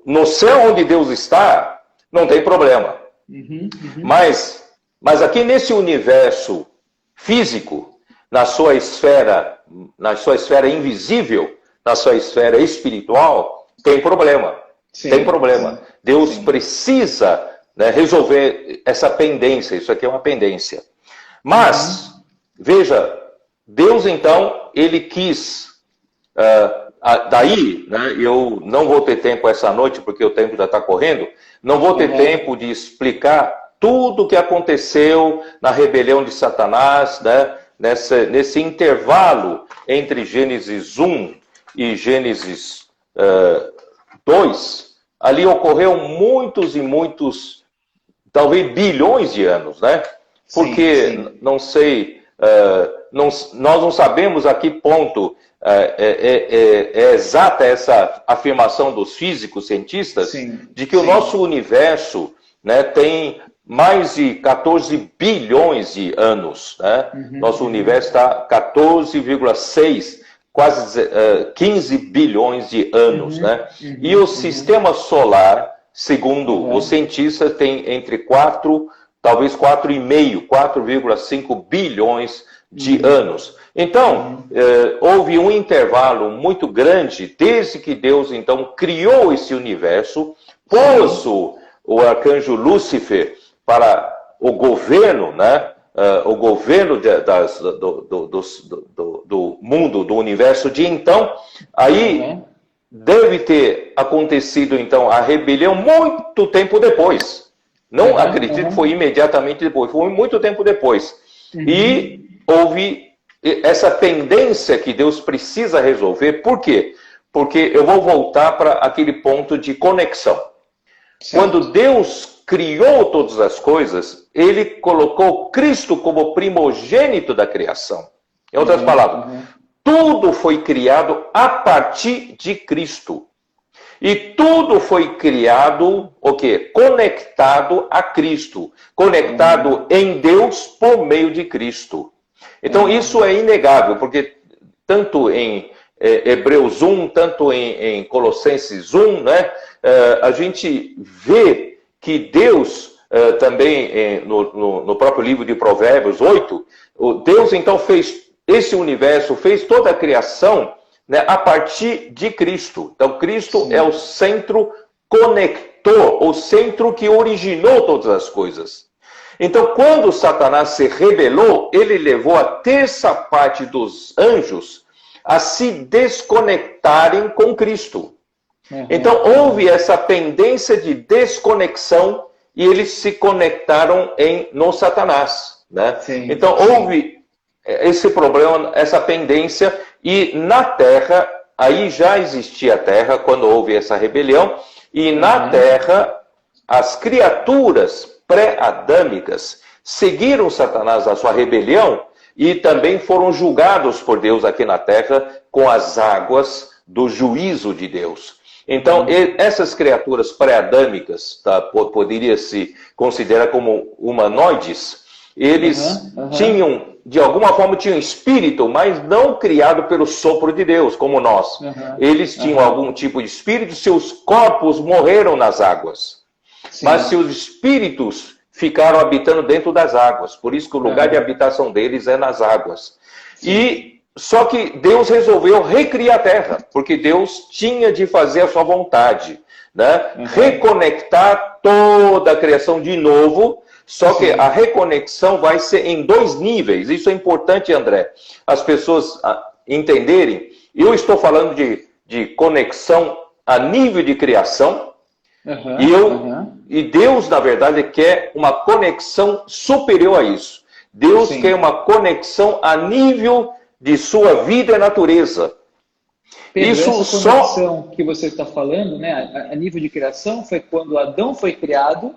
Speaker 2: no céu onde Deus está, não tem problema. Mas aqui nesse universo físico, na sua esfera invisível, na sua esfera espiritual, tem problema. Tem problema. Sim. Deus precisa, né, resolver essa pendência. Isso aqui é uma pendência. Mas, veja, Deus então, ele quis... daí, né, eu não vou ter tempo essa noite, porque o tempo já está correndo, não vou ter tempo de explicar tudo o que aconteceu na rebelião de Satanás, né, nesse intervalo entre Gênesis 1 e Gênesis 2, ali ocorreu muitos e muitos, talvez bilhões de anos, né? Porque, não sei, nós não sabemos a que ponto é exata essa afirmação dos físicos, cientistas, de que o nosso universo, né, tem mais de 14 bilhões de anos. Né? Nosso universo está 14,6, quase 15 bilhões de anos. Né? E o sistema solar, segundo os cientistas, tem entre 4, talvez 4,5, 4,5 bilhões de anos. Então, houve um intervalo muito grande desde que Deus, então, criou esse universo, pôs o arcanjo Lúcifer para o governo, né? O governo do mundo, do universo de então. Aí deve ter acontecido, então, a rebelião muito tempo depois. Não acredito que foi imediatamente depois, foi muito tempo depois. E houve essa pendência que Deus precisa resolver. Por quê? Porque eu vou voltar para aquele ponto de conexão. Certo. Quando Deus criou todas as coisas, ele colocou Cristo como primogênito da criação. Em outras palavras, tudo foi criado a partir de Cristo. E tudo foi criado, o quê? Conectado a Cristo. Conectado em Deus por meio de Cristo. Então, isso é inegável, porque tanto em Hebreus 1, tanto em Colossenses 1, né, a gente vê que Deus, também no próprio livro de Provérbios 8, Deus então fez esse universo, fez toda a criação, né, a partir de Cristo. Então, Cristo é o centro conector, o centro que originou todas as coisas. Então, quando Satanás se rebelou, ele levou a terça parte dos anjos a se desconectarem com Cristo. Então, houve essa pendência de desconexão e eles se conectaram no Satanás. Né? Então, houve esse problema, essa pendência, e na Terra, aí já existia a Terra quando houve essa rebelião, e na Terra, as criaturas pré-adâmicas seguiram Satanás na sua rebelião e também foram julgados por Deus aqui na Terra com as águas do juízo de Deus. Então, essas criaturas pré-adâmicas, tá, poderia-se considerar como humanoides, eles tinham, de alguma forma, tinham espírito, mas não criado pelo sopro de Deus, como nós. Eles tinham algum tipo de espírito, seus corpos morreram nas águas. Mas seus espíritos ficaram habitando dentro das águas. Por isso que o lugar de habitação deles é nas águas. E Só que Deus resolveu recriar a terra, porque Deus tinha de fazer a sua vontade, né? Reconectar toda a criação de novo, só que a reconexão vai ser em 2 níveis. Isso é importante, André, as pessoas entenderem. Eu estou falando de conexão a nível de criação, e Deus, na verdade, quer uma conexão superior a isso. Deus quer uma conexão a nível de sua vida e natureza.
Speaker 1: Pedro, isso essa conexão que você está falando, né, a nível de criação, foi quando Adão foi criado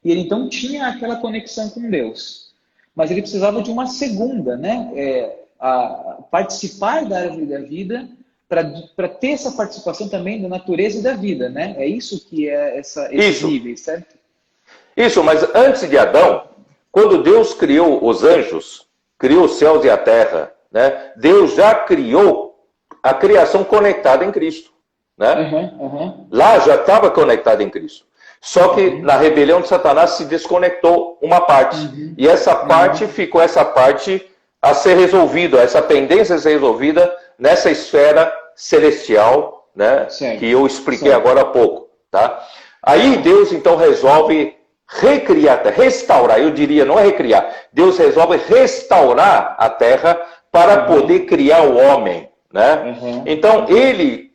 Speaker 1: e ele então tinha aquela conexão com Deus. Mas ele precisava de uma segunda, né, participar da árvore da vida para ter essa participação também da natureza e da vida, né? É isso que é esses níveis, certo?
Speaker 2: Isso, mas antes de Adão, quando Deus criou os anjos, criou os céus e a terra, né? Deus já criou a criação conectada em Cristo, né? Lá já estava conectada em Cristo. Só que na rebelião de Satanás se desconectou uma parte. E essa parte ficou essa parte a ser resolvida, essa pendência a ser resolvida nessa esfera celestial, né? Que eu expliquei agora há pouco, tá? Aí Deus então resolve recriar, restaurar, eu diria, não é recriar, Deus resolve restaurar a terra para poder criar o homem, né? Então, ele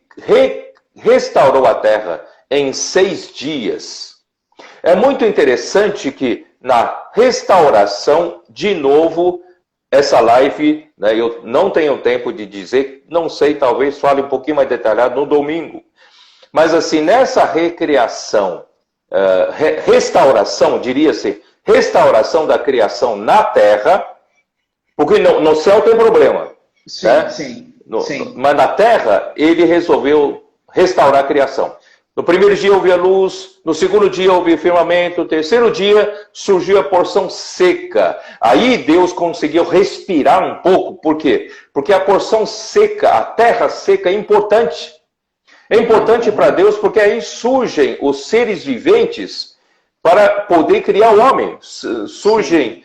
Speaker 2: restaurou a terra em 6 dias. É muito interessante que na restauração, de novo, essa live, né, eu não tenho tempo de dizer, não sei, talvez fale um pouquinho mais detalhado no domingo. Mas assim, nessa recriação, restauração, diria-se, restauração da criação na terra, porque no céu tem problema.
Speaker 1: Sim,
Speaker 2: né?
Speaker 1: sim.
Speaker 2: Mas na terra, ele resolveu restaurar a criação. No primeiro dia houve a luz, no segundo dia houve o firmamento, no terceiro dia surgiu a porção seca. Aí Deus conseguiu respirar um pouco. Por quê? Porque a porção seca, a terra seca é importante. É importante para Deus porque aí surgem os seres viventes para poder criar o homem. Surge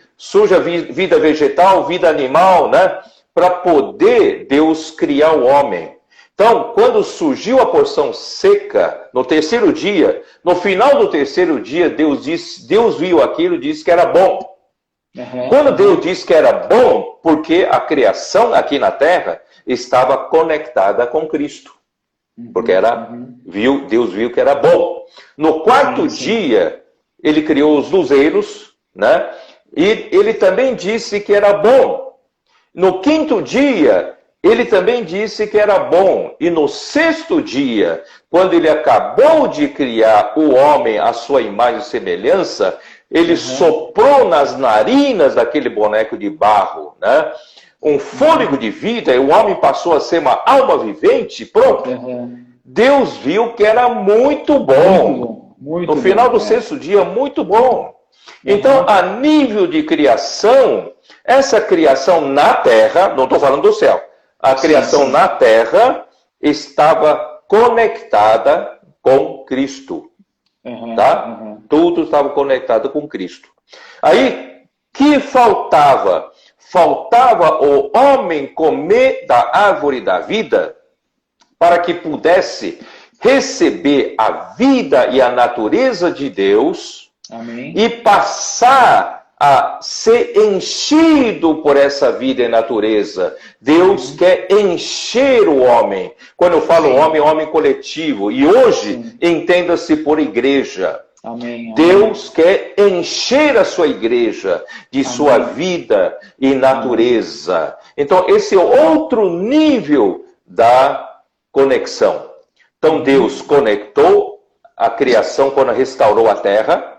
Speaker 2: a vida vegetal, vida animal, né? Para poder Deus criar o homem. Então, quando surgiu a porção seca, no terceiro dia, no final do terceiro dia, Deus viu aquilo e disse que era bom. Quando Deus disse que era bom, porque a criação aqui na terra estava conectada com Cristo. Porque Deus viu que era bom. No quarto dia, ele criou os luzeiros, né? E ele também disse que era bom. No quinto dia, ele também disse que era bom. E no sexto dia, quando ele acabou de criar o homem à sua imagem e semelhança, ele soprou nas narinas daquele boneco de barro, né? Um fôlego de vida, e o homem passou a ser uma alma vivente, pronto. Deus viu que era muito bom. No final do sexto dia, muito bom. Então, a nível de criação, essa criação na terra, não estou falando do céu, a criação na terra estava conectada com Cristo. Tá? Tudo estava conectado com Cristo. Aí, que faltava? Faltava o homem comer da árvore da vida para que pudesse receber a vida e a natureza de Deus.
Speaker 1: Amém.
Speaker 2: E passar a ser enchido por essa vida e natureza. Deus quer encher o homem. Quando eu falo homem coletivo. E hoje, entenda-se por igreja.
Speaker 1: Amém.
Speaker 2: Deus quer encher a sua igreja de sua vida e natureza. Então, esse é outro nível da conexão. Então, Deus conectou a criação quando restaurou a terra.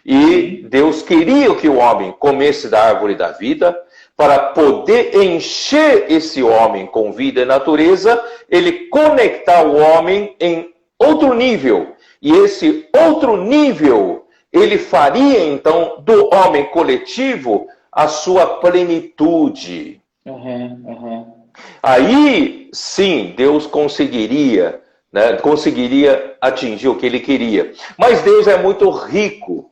Speaker 2: E Deus queria que o homem comesse da árvore da vida. Para poder encher esse homem com vida e natureza, ele conectar o homem em outro nível. E esse outro nível, ele faria então do homem coletivo a sua plenitude. Aí, sim, Deus conseguiria, né, conseguiria atingir o que ele queria. Mas Deus é muito rico.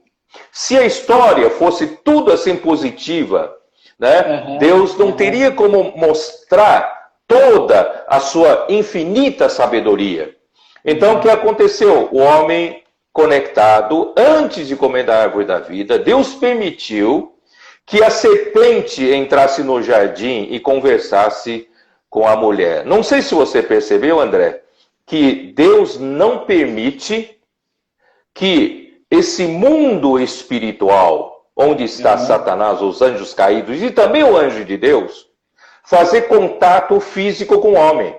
Speaker 2: Se a história fosse tudo assim positiva, né? Deus não teria como mostrar toda a sua infinita sabedoria. Então, o que aconteceu? O homem conectado, antes de comer da árvore da vida, Deus permitiu que a serpente entrasse no jardim e conversasse com a mulher. Não sei se você percebeu, André, que Deus não permite que esse mundo espiritual, onde está Satanás, os anjos caídos e também o anjo de Deus, fazer contato físico com o homem.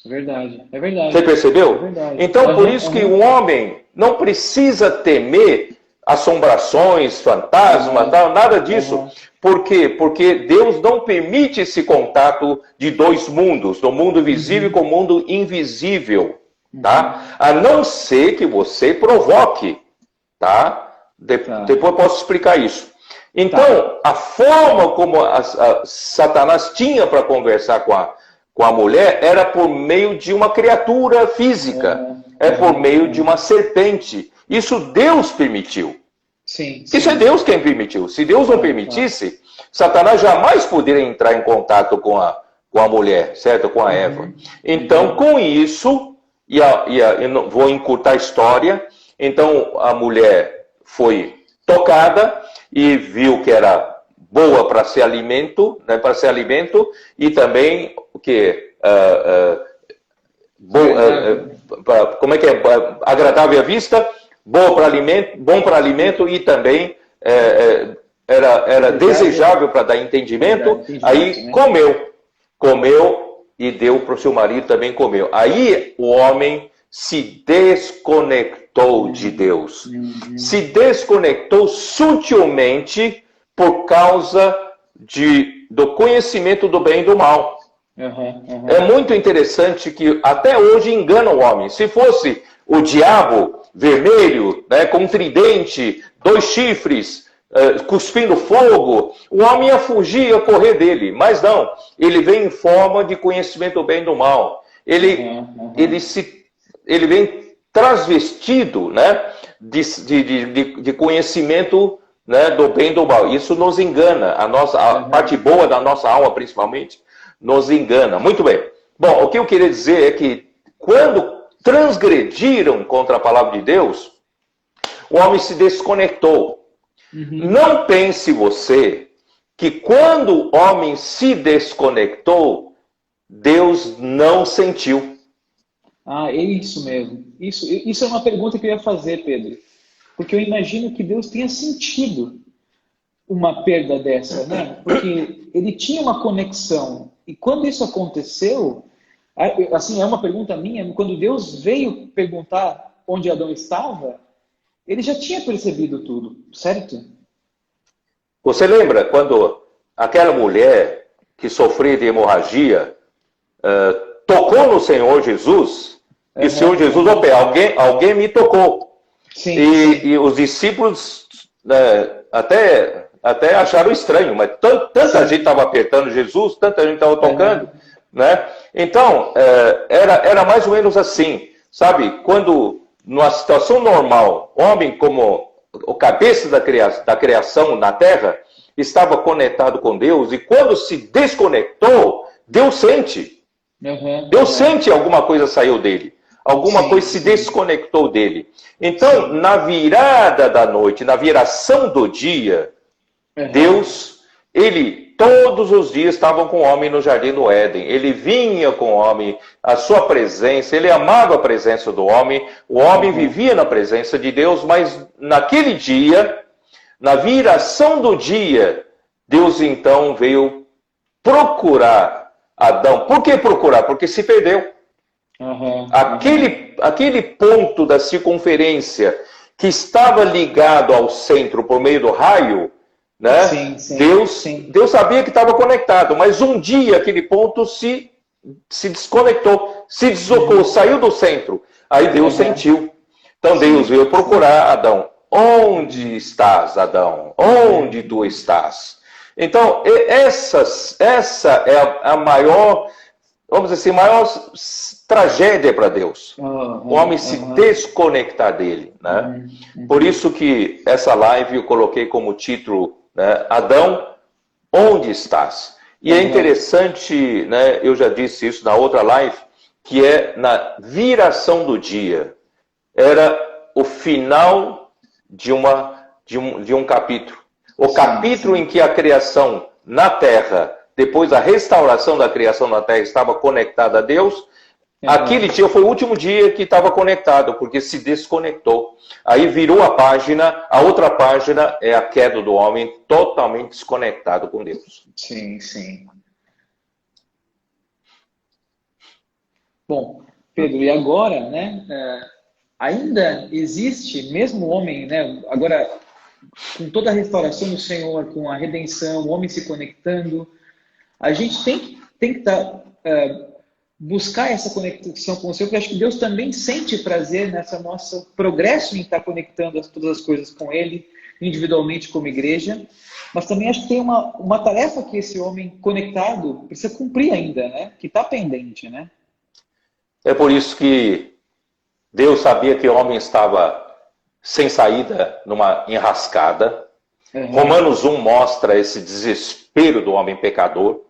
Speaker 1: Verdade, é verdade.
Speaker 2: Você percebeu?
Speaker 1: É verdade.
Speaker 2: Então, por isso que o homem não precisa temer assombrações, fantasmas, nada disso. Por quê? Porque Deus não permite esse contato de dois mundos, do mundo visível com o mundo invisível, tá? A não ser que você provoque, tá? Depois eu posso explicar isso. Então, a forma como Satanás tinha para conversar com a mulher era por meio de uma criatura física, por meio de uma serpente. Isso Deus permitiu.
Speaker 1: Sim.
Speaker 2: Isso é Deus quem permitiu. Se Deus não permitisse, Satanás jamais poderia entrar em contato com a mulher, certo? Com a Eva. Então, com isso, eu vou encurtar a história. Então, a mulher foi tocada e viu que era boa para ser alimento, né, e também o que como é que é? Agradável à vista, bom para alimento e também era desejável para dar entendimento. Aí comeu e deu para o seu marido, também comeu. Aí o homem se desconectou de Deus. Se desconectou sutilmente por causa do conhecimento do bem e do mal. É muito interessante que até hoje engana o homem. Se fosse o diabo vermelho, né, com um tridente, 2 chifres, cuspindo fogo, o homem ia fugir, ia correr dele. Mas não, ele vem em forma de conhecimento do bem e do mal. Ele vem transvestido, né, de conhecimento, né, do bem e do mal. Isso nos engana, a parte boa da nossa alma, principalmente, nos engana. Muito bem. Bom, o que eu queria dizer é que quando transgrediram contra a palavra de Deus, o homem se desconectou. Não pense você que quando o homem se desconectou, Deus não sentiu.
Speaker 1: É isso mesmo. Isso é uma pergunta que eu ia fazer, Pedro. Porque eu imagino que Deus tenha sentido uma perda dessa, né? Porque ele tinha uma conexão. E quando isso aconteceu, assim, é uma pergunta minha, quando Deus veio perguntar onde Adão estava, ele já tinha percebido tudo, certo?
Speaker 2: Você lembra quando aquela mulher que sofria de hemorragia tocou no Senhor Jesus? E o Senhor Jesus, alguém me tocou.
Speaker 1: Sim,
Speaker 2: e os discípulos até acharam estranho, mas tanta gente estava apertando Jesus, tanta gente estava tocando, né? Então, era mais ou menos assim, sabe? Quando, numa situação normal, homem como o cabeça da criação na Terra, estava conectado com Deus, e quando se desconectou, Deus sente. Deus sente alguma coisa saiu dele. Alguma coisa se desconectou dele. Então, na virada da noite, na viração do dia, Deus, ele todos os dias estava com o homem no jardim do Éden. Ele vinha com o homem, a sua presença, ele amava a presença do homem. O homem vivia na presença de Deus, mas naquele dia, na viração do dia, Deus então veio procurar Adão. Por que procurar? Porque se perdeu. Aquele ponto da circunferência que estava ligado ao centro por meio do raio, né? Deus sabia que estava conectado, mas um dia aquele ponto se desconectou, se deslocou, saiu do centro. Aí Deus sentiu. Então Deus veio procurar Adão. Onde estás, Adão? Onde tu estás? Então, essa é a maior, vamos dizer assim, maior tragédia para Deus. O homem se desconectar dele, né? Por isso que essa live eu coloquei como título, né, Adão onde estás? E é interessante, né, eu já disse isso na outra live, que é na viração do dia. Era o final de um capítulo. O capítulo em que a criação na Terra, depois da restauração da criação na Terra, estava conectada a Deus. Aquele dia foi o último dia que estava conectado, porque se desconectou. Aí virou a página, a outra página é a queda do homem, totalmente desconectado com Deus.
Speaker 1: Sim, sim. Bom, Pedro, e agora, né, ainda existe, mesmo o homem, né, agora, com toda a restauração do Senhor, com a redenção, o homem se conectando, a gente tem que buscar essa conexão com o Senhor, porque acho que Deus também sente prazer nessa nossa progresso em estar conectando todas as coisas com Ele, individualmente como igreja, mas também acho que tem uma tarefa que esse homem conectado precisa cumprir ainda, né? Que está pendente, né?
Speaker 2: É por isso que Deus sabia que o homem estava sem saída, numa enrascada. Romanos 1 mostra esse desespero do homem pecador.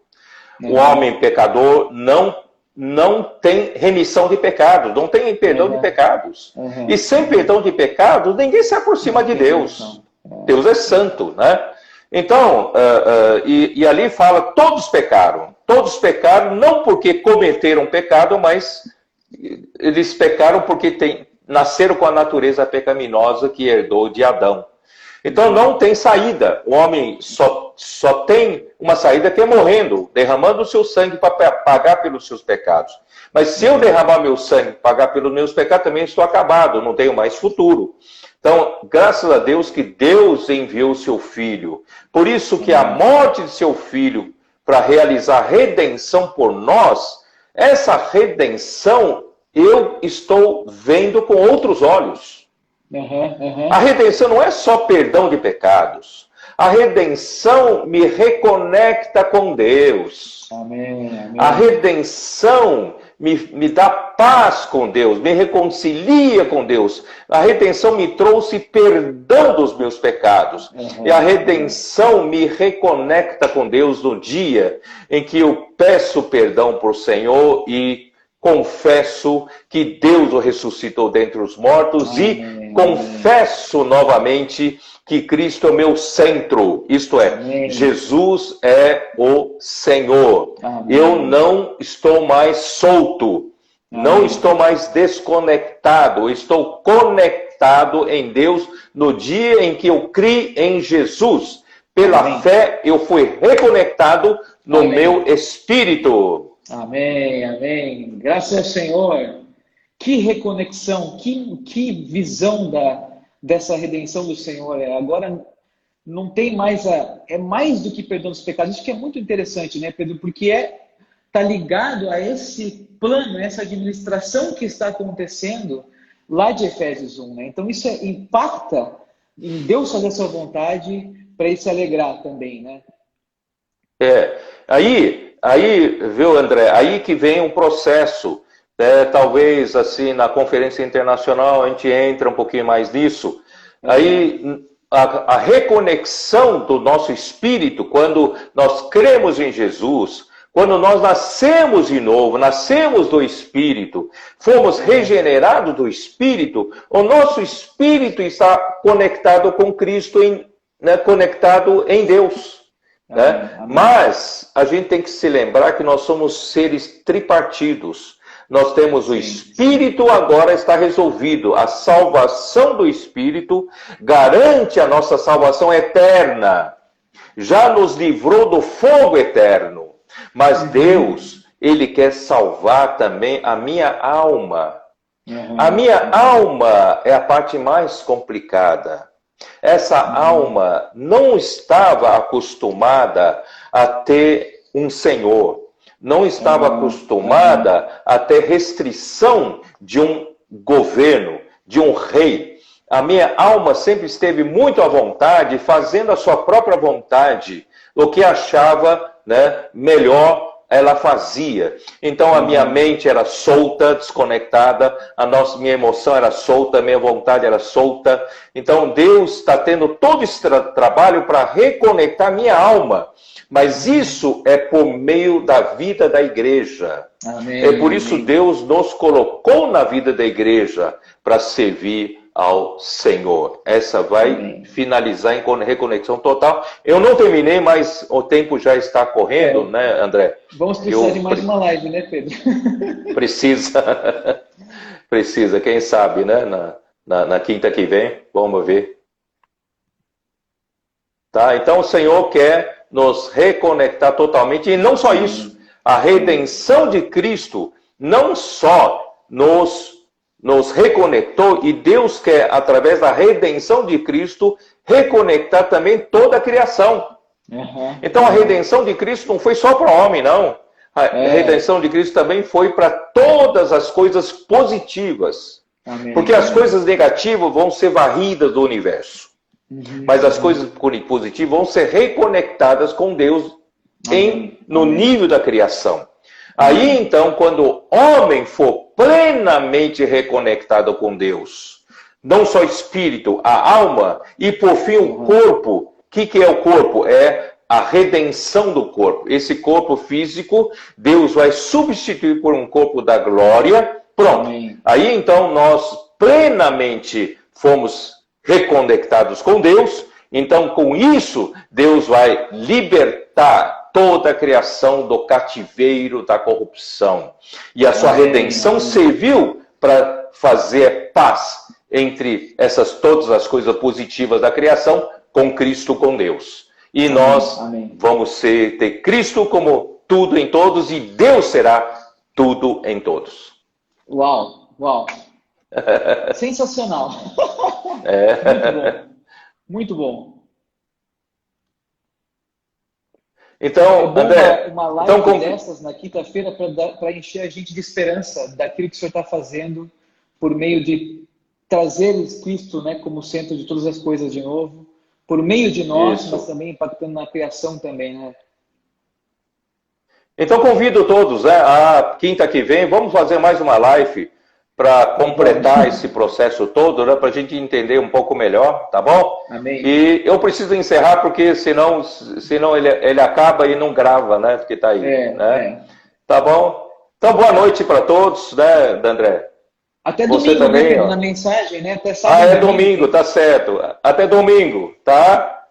Speaker 2: O homem pecador não tem remissão de pecados, não tem perdão de pecados. E sem perdão de pecados, ninguém se aproxima de Deus. Deus é santo, né? Então, e ali fala, todos pecaram não porque cometeram pecado, mas eles pecaram porque nasceram com a natureza pecaminosa que herdou de Adão. Então não tem saída. O homem só tem uma saída que é morrendo, derramando o seu sangue para pagar pelos seus pecados. Mas se eu derramar meu sangue para pagar pelos meus pecados, também estou acabado, não tenho mais futuro. Então, graças a Deus que Deus enviou o seu Filho. Por isso que a morte de seu Filho, para realizar redenção por nós, essa redenção eu estou vendo com outros olhos. A redenção não é só perdão de pecados. A redenção me reconecta com Deus.
Speaker 1: Amém.
Speaker 2: A redenção me dá paz com Deus, me reconcilia com Deus. A redenção me trouxe perdão dos meus pecados. E a redenção me reconecta com Deus no dia em que eu peço perdão para o Senhor e confesso que Deus o ressuscitou dentre os mortos. E confesso novamente que Cristo é o meu centro, isto é, Jesus é o Senhor. Eu não estou mais solto, não estou mais desconectado, estou conectado em Deus no dia em que eu criei em Jesus. Pela fé eu fui reconectado no meu espírito.
Speaker 1: Amém. Graças ao Senhor. Que reconexão, que visão dessa redenção do Senhor. Agora não tem mais é mais do que perdão dos pecados. Isso que é muito interessante, né, Pedro? Porque está ligado a esse plano, essa administração que está acontecendo lá de Efésios 1. Né? Então isso impacta em Deus fazer a sua vontade para ele se alegrar também, né?
Speaker 2: Aí, viu, André, aí que vem um processo. Talvez, assim, na conferência internacional a gente entra um pouquinho mais nisso. Aí, a reconexão do nosso espírito, quando nós cremos em Jesus, quando nós nascemos de novo, nascemos do Espírito, fomos regenerados do Espírito, o nosso espírito está conectado com Cristo, conectado em Deus. Né? Mas a gente tem que se lembrar que nós somos seres tripartidos. Nós temos o Espírito, agora está resolvido. A salvação do Espírito garante a nossa salvação eterna. Já nos livrou do fogo eterno. Mas Deus, Ele quer salvar também a minha alma. A minha alma é a parte mais complicada. Essa alma não estava acostumada a ter um Senhor. Não estava acostumada a ter restrição de um governo, de um rei. A minha alma sempre esteve muito à vontade, fazendo a sua própria vontade, o que achava, né, melhor ela fazia. Então a minha mente era solta, desconectada, minha emoção era solta, a minha vontade era solta. Então Deus está tendo todo esse trabalho para reconectar minha alma. Mas isso é por meio da vida da igreja.
Speaker 1: Amém,
Speaker 2: é por isso
Speaker 1: amém.
Speaker 2: Deus nos colocou na vida da igreja para servir ao Senhor. Essa vai finalizar em reconexão total. Eu não terminei, mas o tempo já está correndo, né, André?
Speaker 1: Vamos precisar de mais uma live, né, Pedro?
Speaker 2: Precisa. Precisa, quem sabe, né? Na quinta que vem, vamos ver. Tá? Então o Senhor quer nos reconectar totalmente, e não só isso. A redenção de Cristo não só nos reconectou, e Deus quer, através da redenção de Cristo, reconectar também toda a criação. Então a redenção de Cristo não foi só para o homem, não. A redenção de Cristo também foi para todas as coisas positivas.
Speaker 1: Amém.
Speaker 2: Porque as coisas negativas vão ser varridas do universo. Mas as coisas positivas vão ser reconectadas com Deus no nível da criação. Aí então, quando o homem for plenamente reconectado com Deus, não só espírito, a alma, e por fim o corpo. O que é o corpo? É a redenção do corpo. Esse corpo físico, Deus vai substituir por um corpo da glória. Pronto.
Speaker 1: Amém.
Speaker 2: Aí então nós plenamente fomos reconectados com Deus. Então com isso, Deus vai libertar toda a criação do cativeiro da corrupção. E a sua redenção serviu para fazer paz entre todas as coisas positivas da criação com Cristo, com Deus. E nós vamos ter Cristo como tudo em todos, e Deus será tudo em todos.
Speaker 1: Uau, uau. Sensacional. Muito bom.
Speaker 2: Então, André,
Speaker 1: uma live dessas na quinta-feira para encher a gente de esperança daquilo que o senhor está fazendo, por meio de trazer Cristo, né, como centro de todas as coisas de novo, por meio de nós, mas também impactando na criação também, né?
Speaker 2: Então convido todos, né, a quinta que vem, vamos fazer mais uma live para completar esse processo todo, né, para a gente entender um pouco melhor, tá bom?
Speaker 1: Amém.
Speaker 2: E eu preciso encerrar, porque senão ele acaba e não grava, né? Porque tá aí, né? Tá bom? Então, boa noite para todos, né, André?
Speaker 1: Até
Speaker 2: você
Speaker 1: domingo,
Speaker 2: também,
Speaker 1: né, na mensagem, né? Até sábado.
Speaker 2: É domingo, tá certo. Até domingo, tá?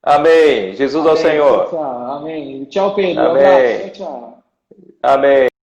Speaker 2: Amém. Jesus ao Senhor.
Speaker 1: Tchau, amém. Tchau, Pedro.
Speaker 2: Amém.
Speaker 1: Um abraço. Tchau.
Speaker 2: Amém.